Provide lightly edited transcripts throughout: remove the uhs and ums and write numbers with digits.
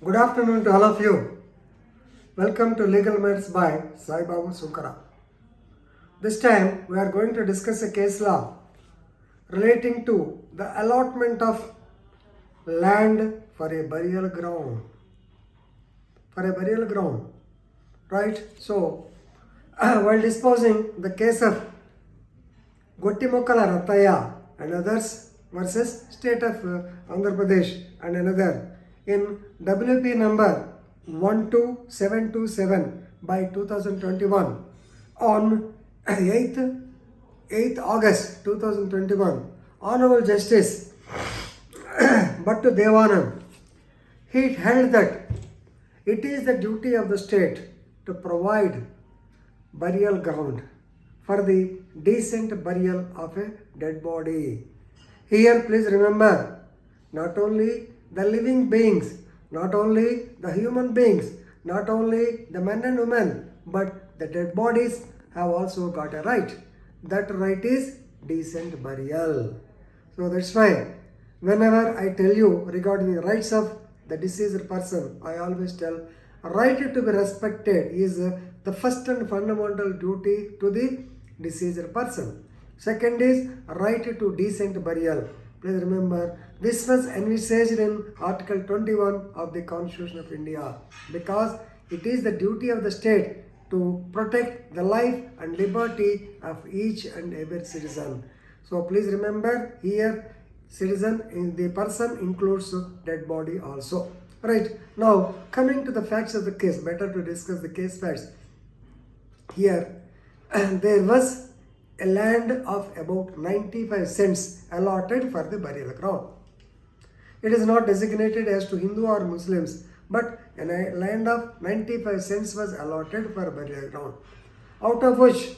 Good afternoon to all of you. Welcome to Legal Matters by Sai Babu Sunkara. This time we are going to discuss a case law relating to the allotment of land for a burial ground. Right? So, while disposing the case of Gottumukkala RATHAIAH and others versus State of Andhra Pradesh and another in WP number 12727 by 2021 on 8th August 2021, Honorable Justice Bhattu Devanand, he held that it is the duty of the state to provide burial ground for the decent burial of a dead body. Here, please remember, not only the living beings, not only the human beings, not only the men and women, but the dead bodies have also got a right. That right is decent burial. So that's why whenever I tell you regarding the rights of the deceased person, I always tell right to be respected is the first and fundamental duty to the deceased person. Second is right to decent burial. Please remember, this was envisaged in Article 21 of the Constitution of India because it is the duty of the state to protect the life and liberty of each and every citizen. So please remember here, citizen in the person includes dead body also. Right, now coming to the facts of the case, better to discuss the case facts. Here there was a land of about 95 cents allotted for the burial ground. It is not designated as to Hindu or Muslims, but a land of 95 cents was allotted for burial ground, out of which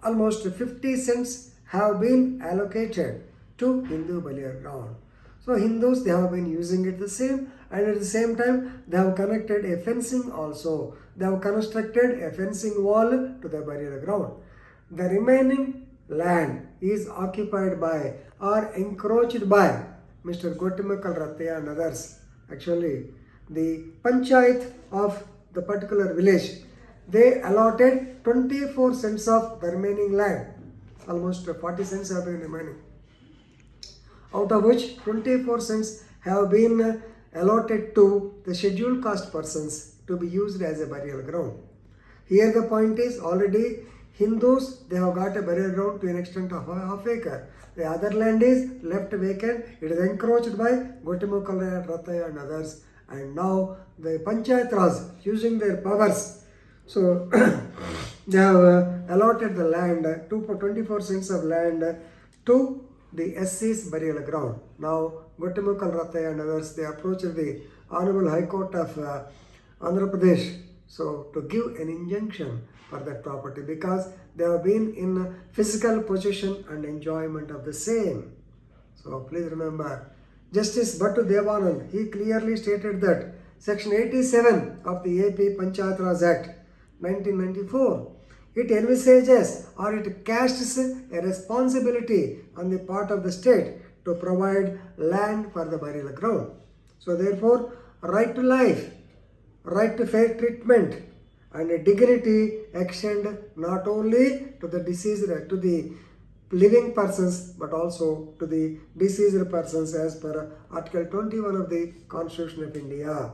almost 50 cents have been allocated to Hindu burial ground. So Hindus, they have been using it the same, and at the same time they have connected a fencing also. They have constructed a fencing wall to the burial ground. The remaining land is occupied by or encroached by Mr. Gottumukkala RATHAIAH and others. Actually, the panchayat of the particular village, they allotted 24 cents of the remaining land. Almost 40 cents have been remaining, out of which 24 cents have been allotted to the scheduled caste persons to be used as a burial ground. Here the point is, already Hindus, they have got a burial ground to an extent of half acre. The other land is left vacant. It is encroached by Gottumukkala RATHAIAH and others. And now the Panchayat Raj, using their powers, so they have allotted the land, 24 cents of land to the SC's burial ground. Now Gottumukkala RATHAIAH and others, they approached the Honorable High Court of Andhra Pradesh, so to give an injunction for that property because they have been in physical possession and enjoyment of the same. So please remember, Justice Bhattu Devanand, he clearly stated that Section 87 of the AP Panchayat Raj Act 1994, it envisages or it casts a responsibility on the part of the state to provide land for the burial ground. So therefore, right to life, right to fair treatment and dignity extend not only to the deceased, to the living persons, but also to the deceased persons as per Article 21 of the Constitution of India.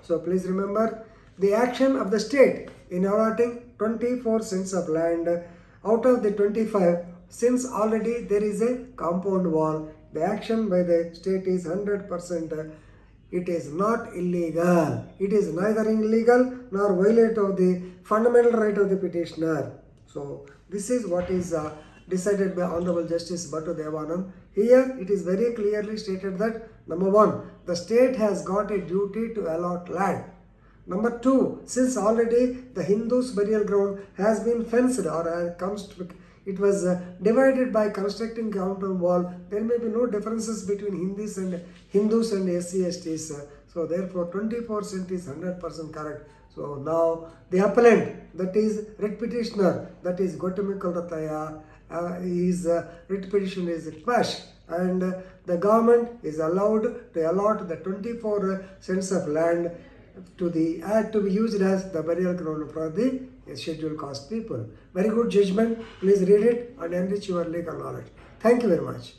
So please remember, the action of the state in allotting 24 cents of land out of the 25, since already there is a compound wall, the action by the state is 100%. It is not illegal. It is neither illegal nor violate of the fundamental right of the petitioner. So this is what is decided by Honorable Justice Bhattu Devanand. Here it is very clearly stated that number one, the state has got a duty to allot land. Number two, since already the Hindus' burial ground has been fenced or it was divided by constructing compound wall, there may be no differences between Hindus and SC/STs. So therefore 24 cent is 100% correct. So now the appellant, that is writ petitioner, that is Gottumukkala RATHAIAH, his writ petition is quashed, and the government is allowed to allot the 24 cents of land to be used as the burial ground for the scheduled caste people. Very good judgment. Please read it and enrich your legal knowledge. Thank you very much.